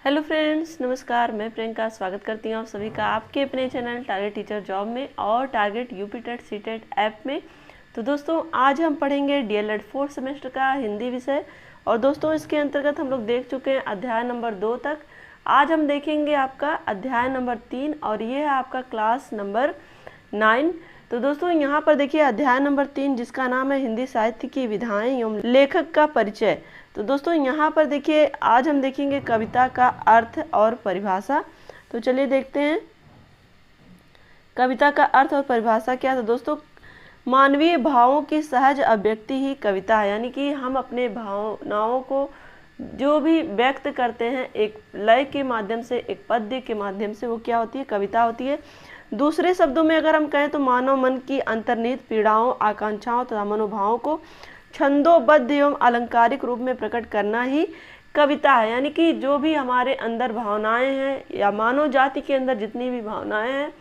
Hello friends, नमस्कार। मैं प्रियंका स्वागत करती हूँ आप सभी का आपके अपने चैनल टारगेट टीचर जॉब में और target UP TET C TET app में। तो दोस्तों, आज हम पढ़ेंगे डीएलएड 4th सेमेस्टर का हिंदी विषय। और दोस्तों, इसके अंतर्गत हम लोग देख चुके हैं अध्याय नंबर 2 तक। आज हम देखेंगे आपका अध्याय नंबर 3 और ये है आपका क्लास नंबर 9। तो दोस्तों, यहाँ पर देखिए अध्याय नंबर 3 जिसका नाम है हिंदी साहित्य की विधाएं एवं लेखक का परिचय। तो दोस्तों, यहाँ पर देखिए आज हम देखेंगे कविता का अर्थ और परिभाषा। तो चलिए देखते हैं कविता का अर्थ और परिभाषा क्या। तो दोस्तों, मानवीय भावों की सहज अभिव्यक्ति ही कविता है, यानी कि हम अपने भावनाओं को जो भी व्यक्त करते हैं एक लय के माध्यम से, एक पद्य के माध्यम से, वो क्या होती है? कविता होती है। दूसरे शब्दों में अगर हम कहें तो मानव मन की अंतर्निहित पीड़ाओं, आकांक्षाओं तथा मनोभावों को छंदोबद्ध एवं अलंकारिक रूप में प्रकट करना ही कविता है। यानी कि जो भी हमारे अंदर भावनाएं हैं या मानव जाति के अंदर जितनी भी भावनाएं हैं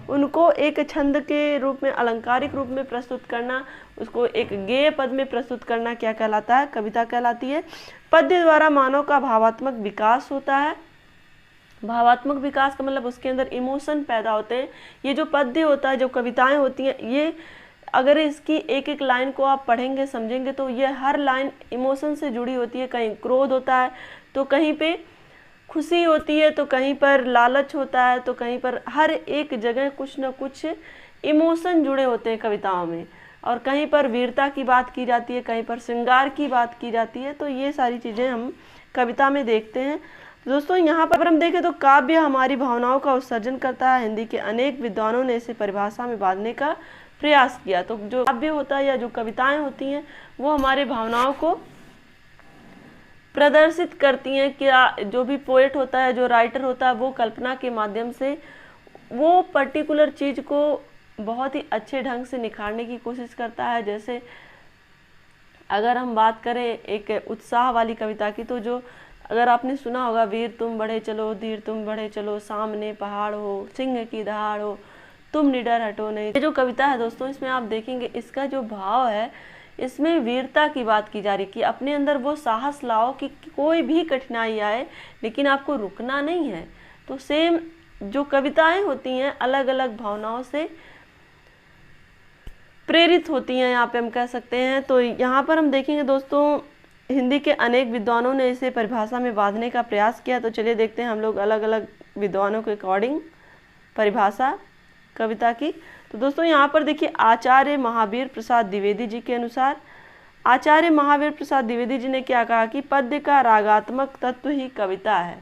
उनको एक छंद के रूप में, अलंकारिक रूप में प्रस्तुत करना, उसको एक गेय पद में प्रस्तुत करना क्या कहलाता है? कविता कहलाती है। पद्य द्वारा मानव का भावात्मक विकास होता है। भावात्मक विकास का मतलब उसके अंदर इमोशन पैदा होते हैं। ये जो पद्य होता है, जो कविताएं होती हैं, ये अगर इसकी एक एक लाइन को आप पढ़ेंगे, समझेंगे तो ये हर लाइन इमोशन से जुड़ी होती है। कहीं क्रोध होता है तो कहीं पे खुशी होती है, तो कहीं पर लालच होता है, तो कहीं पर हर एक जगह कुछ न कुछ इमोशन जुड़े होते हैं कविताओं में। और कहीं पर वीरता की बात की जाती है, कहीं पर श्रृंगार की बात की जाती है। तो ये सारी चीज़ें हम कविता में देखते हैं। दोस्तों, यहाँ पर हम देखें तो काव्य हमारी भावनाओं का उत्सर्जन करता है। हिंदी के अनेक विद्वानों ने इसे परिभाषा में बांधने का प्रयास किया। तो जो काव्य होता है या जो कविताएं होती हैं वो हमारे भावनाओं को प्रदर्शित करती हैं। क्या जो भी पोएट होता है, जो राइटर होता है, वो कल्पना के माध्यम से वो पर्टिकुलर चीज़ को बहुत ही अच्छे ढंग से निखारने की कोशिश करता है। जैसे अगर हम बात करें एक उत्साह वाली कविता की, तो जो अगर आपने सुना होगा, वीर तुम बढ़े चलो, धीर तुम बढ़े चलो, सामने पहाड़ हो, सिंह की दहाड़ हो, तुम निडर हटो नहीं। ये जो कविता है दोस्तों, इसमें आप देखेंगे इसका जो भाव है, इसमें वीरता की बात की जा रही कि अपने अंदर वो साहस लाओ कि कोई भी कठिनाई आए लेकिन आपको रुकना नहीं है। तो सेम जो कविताएं होती हैं अलग अलग भावनाओं से प्रेरित होती हैं, यहाँ पे हम कह सकते हैं। तो यहाँ पर हम देखेंगे दोस्तों, हिंदी के अनेक विद्वानों ने इसे परिभाषा में बांधने का प्रयास किया। तो चलिए देखते हैं हम लोग अलग अलग विद्वानों के अकॉर्डिंग परिभाषा कविता की। तो दोस्तों, यहाँ पर देखिए आचार्य महावीर प्रसाद द्विवेदी जी के अनुसार, आचार्य महावीर प्रसाद द्विवेदी जी ने क्या कहा कि पद्य का रागात्मक तत्व ही कविता है।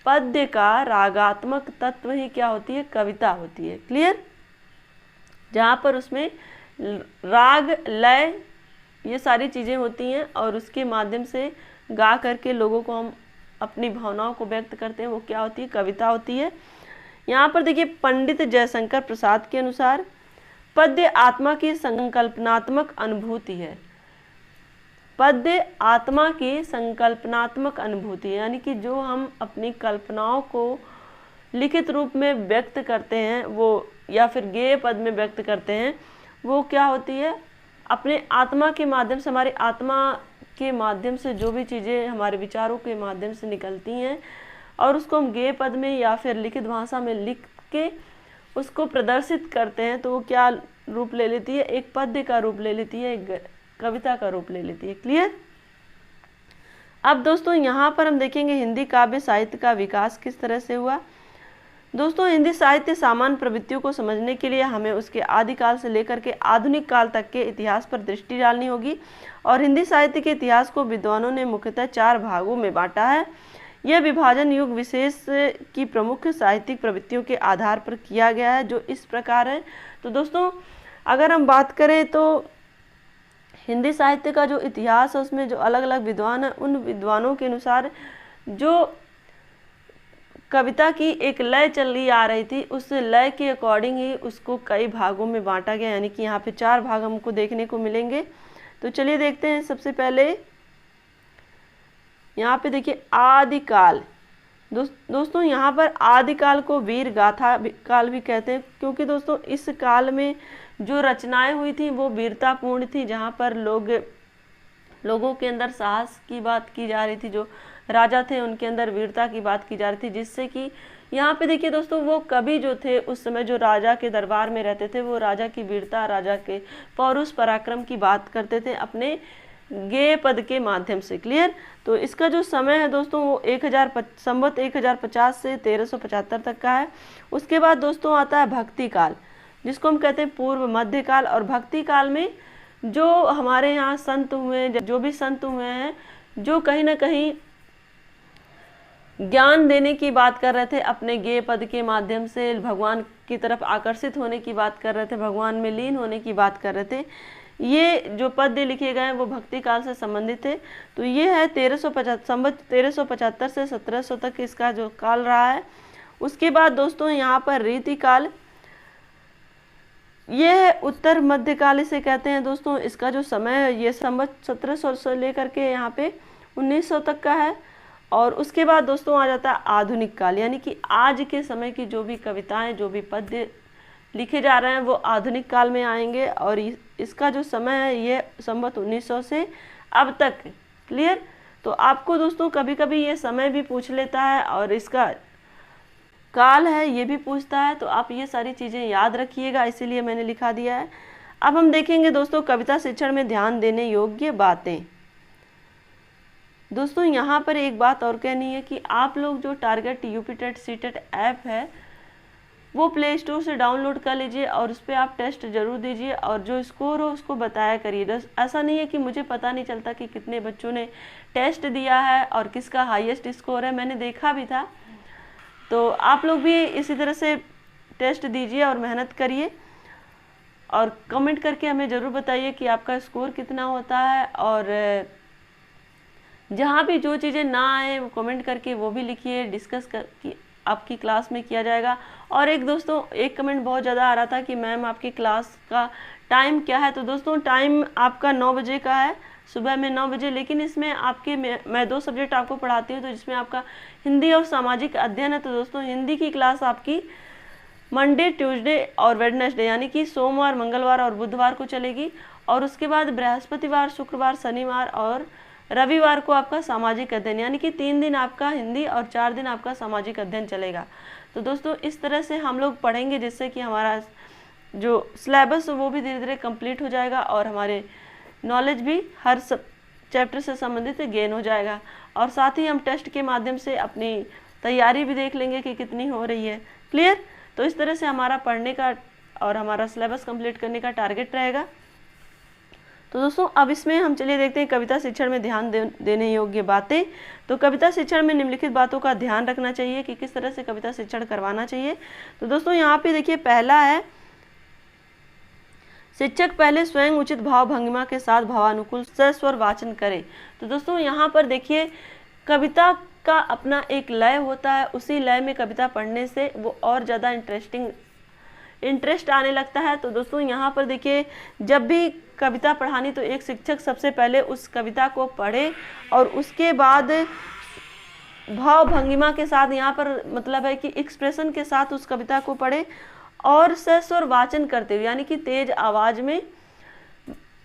पद्य का रागात्मक तत्व ही क्या होती है? कविता होती है। क्लियर? जहाँ पर उसमें राग, लय, ये सारी चीज़ें होती हैं और उसके माध्यम से गा करके लोगों को हम अपनी भावनाओं को व्यक्त करते हैं, वो क्या होती है? कविता होती है। यहाँ पर देखिए पंडित जयशंकर प्रसाद के अनुसार पद्य आत्मा की संकल्पनात्मक अनुभूति है। पद्य आत्मा की संकल्पनात्मक अनुभूति है, यानी कि जो हम अपनी कल्पनाओं को लिखित रूप में व्यक्त करते हैं, वो या फिर गेय पद में व्यक्त करते हैं, वो क्या होती है? अपने आत्मा के माध्यम से, हमारी आत्मा के माध्यम से जो भी चीज़ें हमारे विचारों के माध्यम से निकलती हैं और उसको हम गेय पद में या फिर लिखित भाषा में लिख के उसको प्रदर्शित करते हैं, तो वो क्या रूप ले लेती है? एक पद्य का रूप ले लेती है, एक कविता का रूप ले लेती है। क्लियर? अब दोस्तों, यहाँ पर हम देखेंगे हिंदी काव्य साहित्य का विकास किस तरह से हुआ। दोस्तों, हिंदी साहित्य सामान्य प्रवृत्तियों को समझने के लिए हमें उसके आदिकाल से लेकर के आधुनिक काल तक के इतिहास पर दृष्टि डालनी होगी। और हिंदी साहित्य के इतिहास को विद्वानों ने मुख्यतः 4 भागों में बांटा है। यह विभाजन युग विशेष की प्रमुख साहित्यिक प्रवृत्तियों के आधार पर किया गया है, जो इस प्रकार है। तो दोस्तों, अगर हम बात करें तो हिंदी साहित्य का जो इतिहास है उसमें जो अलग अलग विद्वान हैं, उन विद्वानों के अनुसार जो कविता की एक लय चल रही आ रही थी, उस लय के अकॉर्डिंग ही उसको कई भागों में बांटा गया, यानी कि यहाँ पे 4 भाग हमको देखने को मिलेंगे। तो चलिए देखते हैं। सबसे पहले यहाँ पे देखिए आदिकाल। दोस्तों, यहाँ पर आदिकाल को वीर गाथा काल भी कहते हैं, क्योंकि दोस्तों इस काल में जो रचनाएं हुई थी वो वीरतापूर्ण थी, जहाँ पर लोगों के अंदर साहस की बात की जा रही थी, जो राजा थे उनके अंदर वीरता की बात की जा रही थी, जिससे कि यहाँ पे देखिए दोस्तों वो कवि जो थे उस समय जो राजा के दरबार में रहते थे वो राजा की वीरता, राजा के पौरुष पराक्रम की बात करते थे अपने गेय पद के माध्यम से। क्लियर। तो इसका जो समय है दोस्तों वो संवत 1050 से 1375 तक का है। उसके बाद दोस्तों आता है भक्ति काल, जिसको हम कहते हैं पूर्व मध्य काल। और भक्ति काल में जो हमारे यहाँ संत हुए, जो भी संत हुए हैं, जो कहीं ना कहीं ज्ञान देने की बात कर रहे थे, अपने गेय पद के माध्यम से भगवान की तरफ आकर्षित होने की बात कर रहे थे, भगवान में लीन होने की बात कर रहे थे, ये जो पद्य लिखे गए हैं वो भक्ति काल से संबंधित थे। तो ये है 1375 से 1700 तक इसका जो काल रहा है। उसके बाद दोस्तों यहाँ पर रीति काल, ये है उत्तर मध्य काल इसे कहते हैं दोस्तों। इसका जो समय है ये संवत 1700 से लेकर के यहाँ पे 1900 तक का है। और उसके बाद दोस्तों आ जाता है आधुनिक काल, यानी कि आज के समय की जो भी कविताएं, जो भी पद्य लिखे जा रहे हैं वो आधुनिक काल में आएंगे। और इसका जो समय है ये संवत 1900 से अब तक। क्लियर। तो आपको दोस्तों कभी कभी ये समय भी पूछ लेता है और इसका काल है ये भी पूछता है, तो आप ये सारी चीज़ें याद रखिएगा, इसीलिए मैंने लिखा दिया है। अब हम देखेंगे दोस्तों कविता शिक्षण में ध्यान देने योग्य बातें। दोस्तों यहाँ पर एक बात और कहनी है कि आप लोग जो टारगेट यूपीटेट सीटेट ऐप है वो प्ले स्टोर से डाउनलोड कर लीजिए और उस पर आप टेस्ट जरूर दीजिए और जो स्कोर हो उसको बताया करिए। ऐसा नहीं है कि मुझे पता नहीं चलता कि कितने बच्चों ने टेस्ट दिया है और किसका हाईएस्ट स्कोर है, मैंने देखा भी था। तो आप लोग भी इसी तरह से टेस्ट दीजिए और मेहनत करिए और कमेंट करके हमें ज़रूर बताइए कि आपका स्कोर कितना होता है। और जहाँ भी जो चीज़ें ना आए वो कमेंट करके वो भी लिखिए, डिस्कस कर आपकी क्लास में किया जाएगा। और एक दोस्तों एक कमेंट बहुत ज़्यादा आ रहा था कि मैम आपकी क्लास का टाइम क्या है। तो दोस्तों टाइम आपका 9 बजे का है, सुबह में 9 बजे। लेकिन इसमें आपके मैं 2 सब्जेक्ट आपको पढ़ाती हूँ, तो जिसमें आपका हिंदी और सामाजिक अध्ययन है। तो दोस्तों हिंदी की क्लास आपकी मंडे, ट्यूसडे और वेडनेसडे, यानी कि सोमवार, मंगलवार और बुधवार को चलेगी। और उसके बाद बृहस्पतिवार, शुक्रवार, शनिवार और रविवार को आपका सामाजिक अध्ययन, यानी कि 3 दिन आपका हिंदी और 4 दिन आपका सामाजिक अध्ययन चलेगा। तो दोस्तों इस तरह से हम लोग पढ़ेंगे जिससे कि हमारा जो सिलेबस वो भी धीरे धीरे कंप्लीट हो जाएगा और हमारे नॉलेज भी हर चैप्टर से संबंधित गेन हो जाएगा। और साथ ही हम टेस्ट के माध्यम से अपनी तैयारी भी देख लेंगे कि कितनी हो रही है। क्लियर। तो इस तरह से हमारा पढ़ने का और हमारा सिलेबस कंप्लीट करने का टारगेट रहेगा। तो दोस्तों अब इसमें हम चलिए देखते हैं कविता शिक्षण में ध्यान देने योग्य बातें। तो कविता शिक्षण में निम्नलिखित बातों का ध्यान रखना चाहिए कि किस तरह से कविता शिक्षण करवाना चाहिए। तो दोस्तों यहाँ पे देखिए पहला है, शिक्षक पहले स्वयं उचित भाव भंगिमा के साथ भावानुकूल सस्वर वाचन करे। तो दोस्तों यहाँ पर देखिए कविता का अपना एक लय होता है, उसी लय में कविता पढ़ने से वो और ज़्यादा इंटरेस्ट आने लगता है। तो दोस्तों यहाँ पर देखिए जब भी कविता पढ़ानी तो एक शिक्षक सबसे पहले उस कविता को पढ़े और उसके बाद भाव भंगिमा के साथ, यहाँ पर मतलब है कि एक्सप्रेशन के साथ उस कविता को पढ़े और सस्वर वाचन करते हुए, यानी कि तेज आवाज में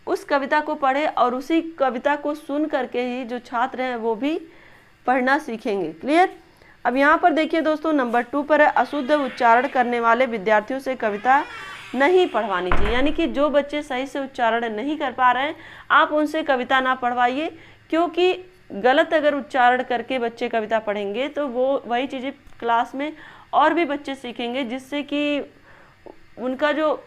उस कविता को पढ़े और उसी कविता को सुन करके ही जो छात्र हैं वो भी पढ़ना सीखेंगे। क्लियर। अब यहाँ पर देखिए दोस्तों नंबर 2 पर है, अशुद्ध उच्चारण करने वाले विद्यार्थियों से कविता नहीं पढ़वानी चाहिए। यानी कि जो बच्चे सही से उच्चारण नहीं कर पा रहे हैं आप उनसे कविता ना पढ़वाइए, क्योंकि गलत अगर उच्चारण करके बच्चे कविता पढ़ेंगे तो वो वही चीज़ें क्लास में और भी बच्चे सीखेंगे, जिससे कि उनका जो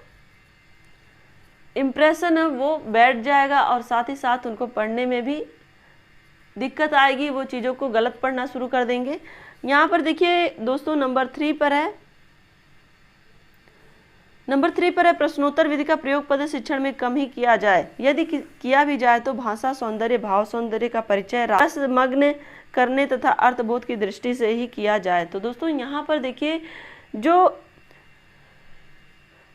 इम्प्रेशन है वो बैठ जाएगा और साथ ही साथ उनको पढ़ने में भी दिक्कत आएगी, वो चीज़ों को गलत पढ़ना शुरू कर देंगे। यहाँ पर देखिए दोस्तों नंबर 3 पर है, प्रश्नोत्तर विधि का प्रयोग पद शिक्षण में कम ही किया जाए। यदि किया भी जाए तो भाषा सौंदर्य, भाव सौंदर्य का परिचय रस मग्न करने तथा अर्थबोध की दृष्टि से ही किया जाए। तो दोस्तों यहाँ पर देखिए जो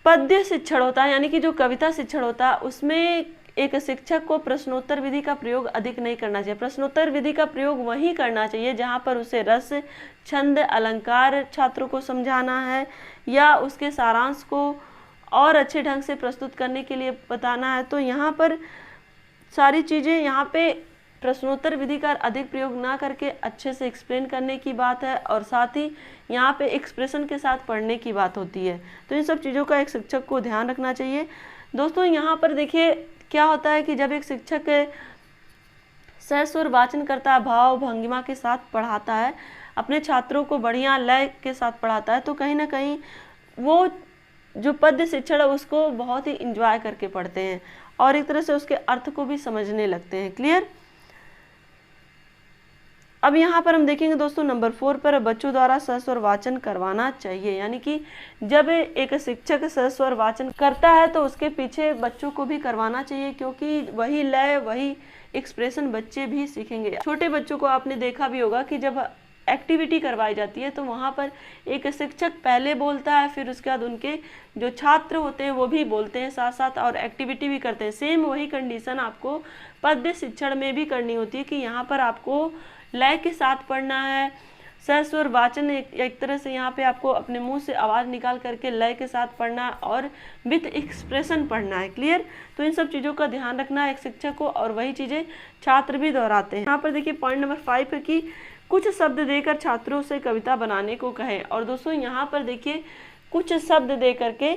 पद्य शिक्षण होता है, यानी कि जो कविता शिक्षण होता है, उसमें एक शिक्षक को प्रश्नोत्तर विधि का प्रयोग अधिक नहीं करना चाहिए। प्रश्नोत्तर विधि का प्रयोग वहीं करना चाहिए जहाँ पर उसे रस, छंद, अलंकार छात्रों को समझाना है या उसके सारांश को और अच्छे ढंग से प्रस्तुत करने के लिए बताना है। तो यहाँ पर सारी चीज़ें यहाँ पे प्रश्नोत्तर विधि का अधिक प्रयोग ना करके अच्छे से एक्सप्लेन करने की बात है, और साथ ही यहाँ पे एक्सप्रेशन के साथ पढ़ने की बात होती है। तो इन सब चीज़ों का एक शिक्षक को ध्यान रखना चाहिए। दोस्तों यहाँ पर देखिए क्या होता है कि जब एक शिक्षक सहस्वर वाचन करता है, भाव भंगिमा के साथ पढ़ाता है, अपने छात्रों को बढ़िया लय के साथ पढ़ाता है, तो कहीं ना कहीं वो जो पद्य शिक्षण है उसको बहुत ही इंजॉय करके पढ़ते हैं और एक तरह से उसके अर्थ को भी समझने लगते हैं। क्लियर। अब यहाँ पर हम देखेंगे दोस्तों नंबर 4 पर, बच्चों द्वारा सहस्वर वाचन करवाना चाहिए। यानी कि जब एक शिक्षक सहस्वर वाचन करता है तो उसके पीछे बच्चों को भी करवाना चाहिए, क्योंकि वही लय वही एक्सप्रेशन बच्चे भी सीखेंगे। छोटे बच्चों को आपने देखा भी होगा कि जब एक्टिविटी करवाई जाती है तो वहाँ पर एक शिक्षक पहले बोलता है, फिर उसके बाद उनके जो छात्र होते हैं वो भी बोलते हैं साथ साथ और एक्टिविटी भी करते हैं। सेम वही कंडीशन आपको पद्य शिक्षण में भी करनी होती है कि यहाँ पर आपको लय के साथ पढ़ना है, सहस्वर वाचन एक तरह से यहाँ पे आपको अपने मुंह से आवाज़ निकाल करके लय के साथ पढ़ना है और विथ एक्सप्रेशन पढ़ना है। क्लियर। तो इन सब चीज़ों का ध्यान रखना है एक शिक्षक को, और वही चीज़ें छात्र भी दोहराते हैं। यहाँ पर देखिए पॉइंट नंबर 5 है कि कुछ शब्द देकर छात्रों से कविता बनाने को कहें। और दोस्तों यहाँ पर देखिए कुछ शब्द दे करके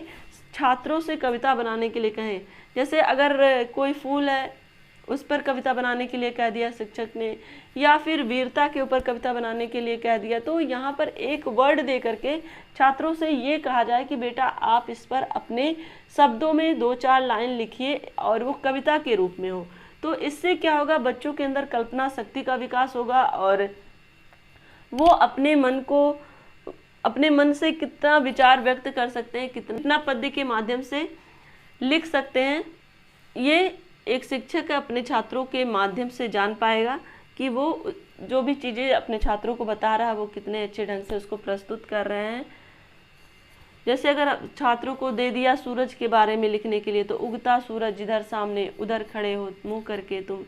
छात्रों से कविता बनाने के लिए कहें। जैसे अगर कोई फूल है उस पर कविता बनाने के लिए कह दिया शिक्षक ने, या फिर वीरता के ऊपर कविता बनाने के लिए कह दिया, तो यहाँ पर एक वर्ड दे करके छात्रों से ये कहा जाए कि बेटा आप इस पर अपने शब्दों में 2-4 लाइन लिखिए और वो कविता के रूप में हो। तो इससे क्या होगा, बच्चों के अंदर कल्पना शक्ति का विकास होगा और वो अपने मन से कितना विचार व्यक्त कर सकते हैं, कितना पद्य के माध्यम से लिख सकते हैं, ये एक शिक्षक अपने छात्रों के माध्यम से जान पाएगा कि वो जो भी चीज़ें अपने छात्रों को बता रहा है वो कितने अच्छे ढंग से उसको प्रस्तुत कर रहे हैं। जैसे अगर छात्रों को दे दिया सूरज के बारे में लिखने के लिए, तो उगता सूरज जिधर सामने उधर खड़े हो मुँह करके तुम,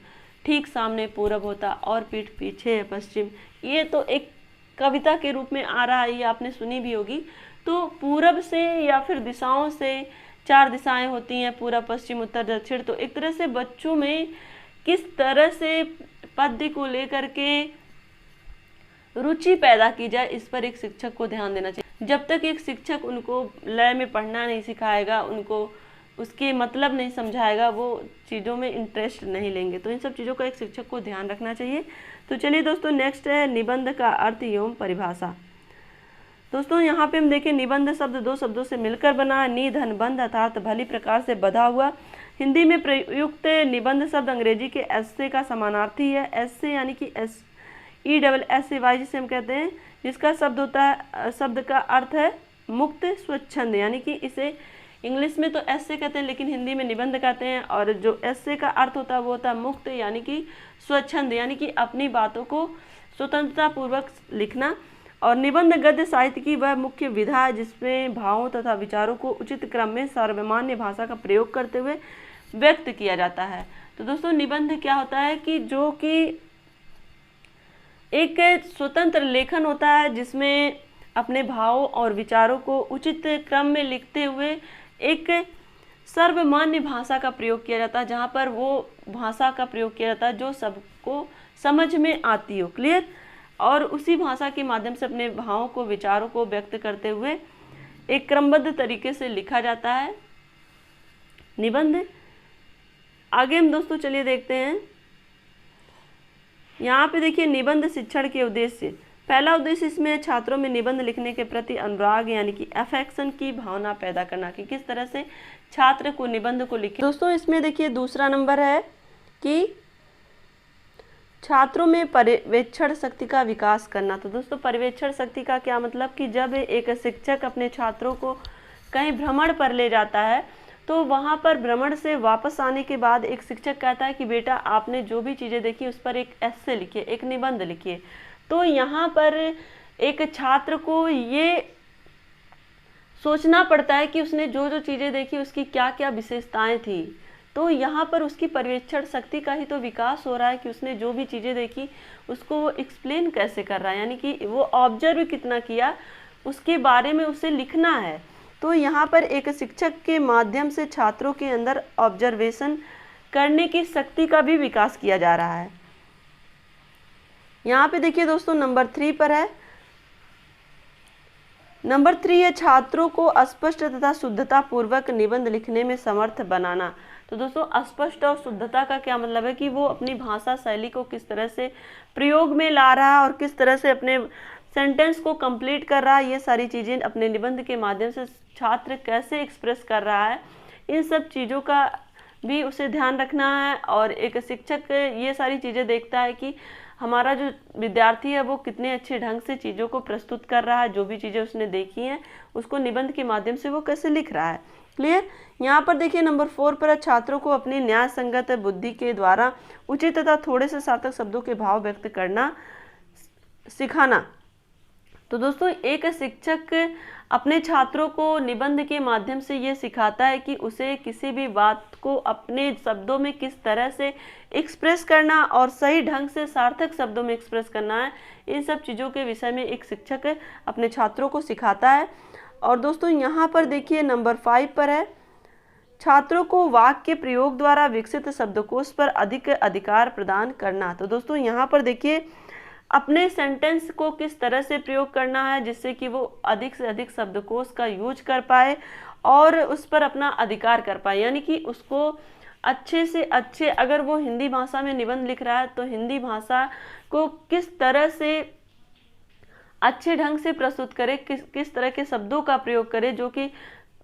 ठीक सामने पूरब होता और पीठ पीछे है पश्चिम। ये तो एक कविता के रूप में आ रहा है, ये आपने सुनी भी होगी। तो पूरब से या फिर दिशाओं से 4 दिशाएं होती हैं, पूरब पश्चिम उत्तर दक्षिण। तो एक तरह से बच्चों में किस तरह से पद्य को लेकर के रुचि पैदा की जाए, इस पर एक शिक्षक को ध्यान देना चाहिए। जब तक एक शिक्षक उनको लय में पढ़ना नहीं सिखाएगा, उनको उसके मतलब नहीं समझाएगा, वो चीज़ों में इंटरेस्ट नहीं लेंगे। तो इन सब चीज़ों का एक शिक्षक को ध्यान रखना चाहिए। तो चलिए दोस्तों नेक्स्ट है निबंध का अर्थ एवं परिभाषा। दोस्तों यहाँ पे हम देखें निबंध शब्द 2 शब्दों से मिलकर बना है। नि धन बंध अर्थात भली प्रकार से बधा हुआ। हिंदी में प्रयुक्त निबंध शब्द अंग्रेजी के एस्से का समानार्थी है। एस्से यानी कि SESSAY जिसे हम कहते हैं, जिसका शब्द का अर्थ है मुक्त स्वच्छंद। यानी कि इसे इंग्लिश में तो एस्से कहते हैं लेकिन हिंदी में निबंध कहते हैं। और जो एस्से का अर्थ होता है वो होता है मुक्त यानी कि स्वच्छंद, यानी कि अपनी बातों को स्वतंत्रता पूर्वक लिखना। और निबंध गद्य साहित्य की वह मुख्य विधा है जिसमें भावों तथा विचारों को उचित क्रम में सर्वमान्य भाषा का प्रयोग करते हुए व्यक्त किया जाता है। तो दोस्तों निबंध क्या होता है कि जो कि एक स्वतंत्र लेखन होता है जिसमें अपने भावों और विचारों को उचित क्रम में लिखते हुए एक सर्वमान्य भाषा का प्रयोग किया जाता है, जहाँ पर वो भाषा का प्रयोग किया जाता है जो सबको समझ में आती हो। क्लियर। और उसी भाषा के माध्यम से अपने भावों को विचारों को व्यक्त करते हुए एक क्रमबद्ध तरीके से लिखा जाता है निबंध। आगे हम दोस्तों चलिए देखते हैं। यहाँ पे देखिए निबंध शिक्षण के उद्देश्य। पहला उद्देश्य इसमें छात्रों में निबंध लिखने के प्रति अनुराग यानी कि अफेक्शन की भावना पैदा करना, कि किस तरह से छात्र को निबंध को लिखे। दोस्तों इसमें देखिए दूसरा नंबर है कि छात्रों में पर्यवेक्षण शक्ति का विकास करना। तो दोस्तों पर्यवेक्षण शक्ति का क्या मतलब कि जब एक शिक्षक अपने छात्रों को कहीं भ्रमण पर ले जाता है तो वहाँ पर भ्रमण से वापस आने के बाद एक शिक्षक कहता है कि बेटा आपने जो भी चीज़ें देखी उस पर एक एस्से लिखिए, एक निबंध लिखिए। तो यहाँ पर एक छात्र को ये सोचना पड़ता है कि उसने जो जो चीज़ें देखी उसकी क्या क्या विशेषताएं थी। तो यहाँ पर उसकी पर्यवेक्षण शक्ति का ही तो विकास हो रहा है कि उसने जो भी चीज़ें देखी उसको वो एक्सप्लेन कैसे कर रहा है, यानी कि वो ऑब्जर्व कितना किया उसके बारे में उसे लिखना है। तो यहाँ पर एक शिक्षक के माध्यम से छात्रों के अंदर ऑब्जर्वेशन करने की शक्ति का भी विकास किया जा रहा है। यहाँ पे देखिए दोस्तों नंबर 3 पर है। नंबर 3 है छात्रों को स्पष्ट तथा शुद्धता पूर्वक निबंध लिखने में समर्थ बनाना। तो दोस्तों स्पष्ट और शुद्धता का क्या मतलब है कि वो अपनी भाषा शैली को किस तरह से प्रयोग में ला रहा है और किस तरह से अपने सेंटेंस को कंप्लीट कर रहा है, ये सारी चीज़ें अपने निबंध के माध्यम से छात्र कैसे एक्सप्रेस कर रहा है, इन सब चीज़ों का भी उसे ध्यान रखना है। और एक शिक्षक ये सारी चीज़ें देखता है कि हमारा जो विद्यार्थी है वो कितने अच्छे ढंग से चीज़ों को प्रस्तुत कर रहा है, जो भी चीज़ें उसने देखी हैं उसको निबंध के माध्यम से वो कैसे लिख रहा है। क्लियर। यहाँ पर देखिए नंबर 4 पर छात्रों को अपनी न्याय संगत बुद्धि के द्वारा उचित तथा थोड़े से सार्थक शब्दों के भाव व्यक्त करना सिखाना। तो दोस्तों एक शिक्षक अपने छात्रों को निबंध के माध्यम से ये सिखाता है कि उसे किसी भी बात को अपने शब्दों में किस तरह से एक्सप्रेस करना और सही ढंग से सार्थक शब्दों में एक्सप्रेस करना है। इन सब चीज़ों के विषय में एक शिक्षक अपने छात्रों को सिखाता है। और दोस्तों यहाँ पर देखिए नंबर 5 पर है छात्रों को वाक्य प्रयोग द्वारा विकसित शब्दकोश पर अधिक अधिकार प्रदान करना। तो दोस्तों यहाँ पर देखिए अपने सेंटेंस को किस तरह से प्रयोग करना है जिससे कि वो अधिक से अधिक शब्दकोश का यूज कर पाए और उस पर अपना अधिकार कर पाए, यानी कि उसको अच्छे से अच्छे, अगर वो हिंदी भाषा में निबंध लिख रहा है तो हिंदी भाषा को किस तरह से अच्छे ढंग से प्रस्तुत करे, किस तरह के शब्दों का प्रयोग करे जो कि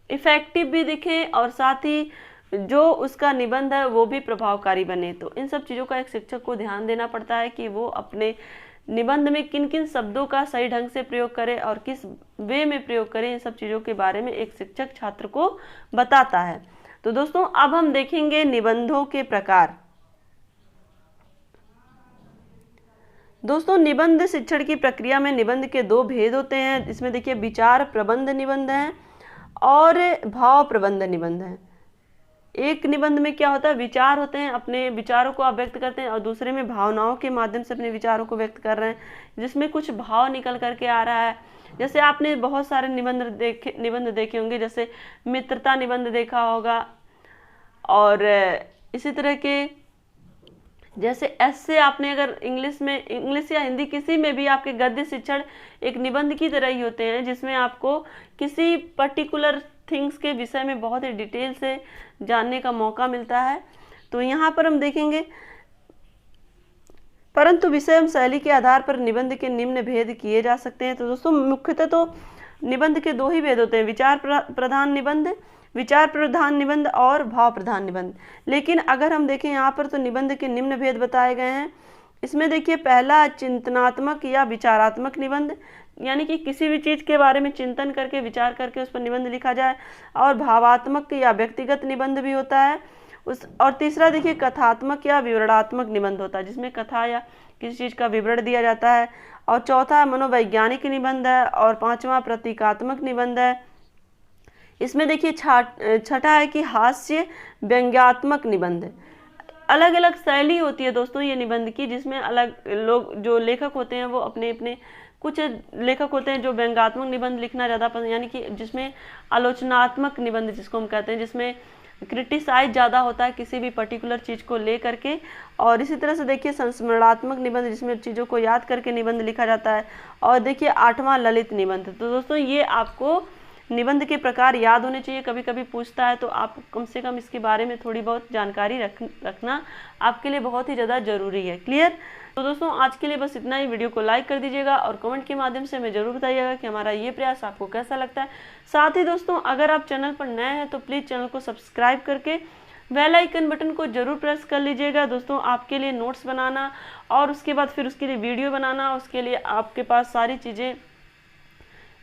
इफेक्टिव भी दिखे और साथ ही जो उसका निबंध है वो भी प्रभावकारी बने। तो इन सब चीज़ों का एक शिक्षक को ध्यान देना पड़ता है कि वो अपने निबंध में किन किन शब्दों का सही ढंग से प्रयोग करे और किस वे में प्रयोग करे। इन सब चीज़ों के बारे में एक शिक्षक छात्र को बताता है। तो दोस्तों अब हम देखेंगे निबंधों के प्रकार। दोस्तों निबंध शिक्षण की प्रक्रिया में निबंध के 2 भेद होते हैं। इसमें देखिए विचार प्रबंध निबंध है और भाव प्रबंध निबंध है। एक निबंध में क्या होता है, विचार होते हैं, अपने विचारों को आप व्यक्त करते हैं, और दूसरे में भावनाओं के माध्यम से अपने विचारों को व्यक्त कर रहे हैं जिसमें कुछ भाव निकल करके आ रहा है। जैसे आपने बहुत सारे निबंध देखे होंगे, जैसे मित्रता निबंध देखा होगा और इसी तरह के जैसे ऐसे आपने अगर इंग्लिश या हिंदी किसी में भी आपके गद्य शिक्षण एक निबंध की तरह ही होते हैं जिसमें आपको किसी पर्टिकुलर थिंग्स के विषय में बहुत ही डिटेल से जानने का मौका मिलता है। तो यहाँ पर हम देखेंगे परंतु विषय एवं शैली के आधार पर निबंध के निम्न भेद किए जा सकते हैं। तो दोस्तों मुख्यतः तो निबंध के 2 ही भेद होते हैं, विचार प्रधान निबंध और भाव प्रधान निबंध। लेकिन अगर हम देखें यहाँ पर तो निबंध के निम्न भेद बताए गए हैं। इसमें देखिए पहला चिंतनात्मक या विचारात्मक निबंध, यानी कि किसी भी चीज़ के बारे में चिंतन करके विचार करके उस पर निबंध लिखा जाए, और भावात्मक या व्यक्तिगत निबंध भी होता है और तीसरा देखिए कथात्मक या विवरणात्मक निबंध होता है जिसमें कथा या किसी चीज़ का विवरण दिया जाता है, और चौथा मनोवैज्ञानिक निबंध है, और 5वां प्रतीकात्मक निबंध है। इसमें देखिए छठा है कि हास्य व्यंग्यात्मक निबंध। अलग अलग शैली होती है दोस्तों ये निबंध की, जिसमें अलग लोग जो लेखक होते हैं वो अपने कुछ लेखक होते हैं जो व्यंग्यात्मक निबंध लिखना ज़्यादा पसंद, यानी कि जिसमें आलोचनात्मक निबंध जिसको हम कहते हैं, जिसमें क्रिटिसाइज ज़्यादा होता है किसी भी पर्टिकुलर चीज़ को ले करके। और इसी तरह से देखिए संस्मरणात्मक निबंध जिसमें चीज़ों को याद करके निबंध लिखा जाता है। और देखिए 8वां ललित निबंध। तो दोस्तों ये आपको निबंध के प्रकार याद होने चाहिए, कभी कभी पूछता है तो आप कम से कम इसके बारे में थोड़ी बहुत जानकारी रखना आपके लिए बहुत ही ज़्यादा ज़रूरी है। क्लियर। तो दोस्तों आज के लिए बस इतना ही। वीडियो को लाइक कर दीजिएगा और कमेंट के माध्यम से हमें ज़रूर बताइएगा कि हमारा ये प्रयास आपको कैसा लगता है। साथ ही दोस्तों अगर आप चैनल पर नए हैं तो प्लीज़ चैनल को सब्सक्राइब करके बेल आइकन बटन को जरूर प्रेस कर लीजिएगा। दोस्तों आपके लिए नोट्स बनाना और उसके बाद फिर उसके लिए वीडियो बनाना, उसके लिए आपके पास सारी चीज़ें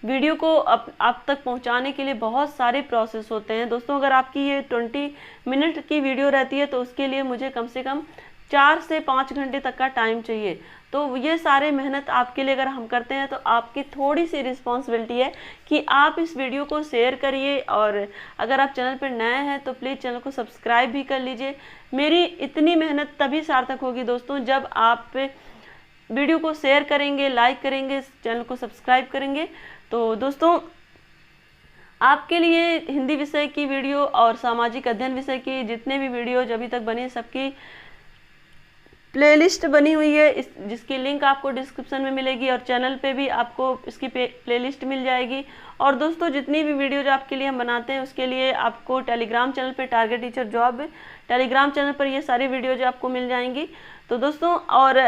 वीडियो को आप तक पहुंचाने के लिए बहुत सारे प्रोसेस होते हैं। दोस्तों अगर आपकी ये 20 मिनट की वीडियो रहती है तो उसके लिए मुझे कम से कम 4 से 5 घंटे तक का टाइम चाहिए। तो ये सारे मेहनत आपके लिए अगर हम करते हैं तो आपकी थोड़ी सी रिस्पॉन्सिबिलिटी है कि आप इस वीडियो को शेयर करिए, और अगर आप चैनल पर नए हैं तो प्लीज़ चैनल को सब्सक्राइब भी कर लीजिए। मेरी इतनी मेहनत तभी सार्थक होगी दोस्तों जब आप वीडियो को शेयर करेंगे, लाइक करेंगे, चैनल को सब्सक्राइब करेंगे। तो दोस्तों आपके लिए हिंदी विषय की वीडियो और सामाजिक अध्ययन विषय की जितने भी वीडियोज अभी तक बने सबकी प्लेलिस्ट बनी हुई है जिसकी लिंक आपको डिस्क्रिप्शन में मिलेगी, और चैनल पे भी आपको इसकी प्लेलिस्ट मिल जाएगी। और दोस्तों जितनी भी वीडियोज आपके लिए हम बनाते हैं उसके लिए आपको टेलीग्राम चैनल पे target teacher job Telegram channel पर ये सारी वीडियोज आपको मिल जाएंगी। तो दोस्तों, और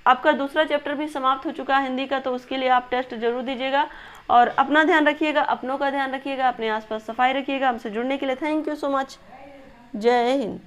आपका दूसरा चैप्टर भी समाप्त हो चुका है हिंदी का, तो उसके लिए आप टेस्ट जरूर दीजिएगा। और अपना ध्यान रखिएगा, अपनों का ध्यान रखिएगा, अपने आसपास सफाई रखिएगा। हमसे जुड़ने के लिए थैंक यू सो मच। जय हिंद।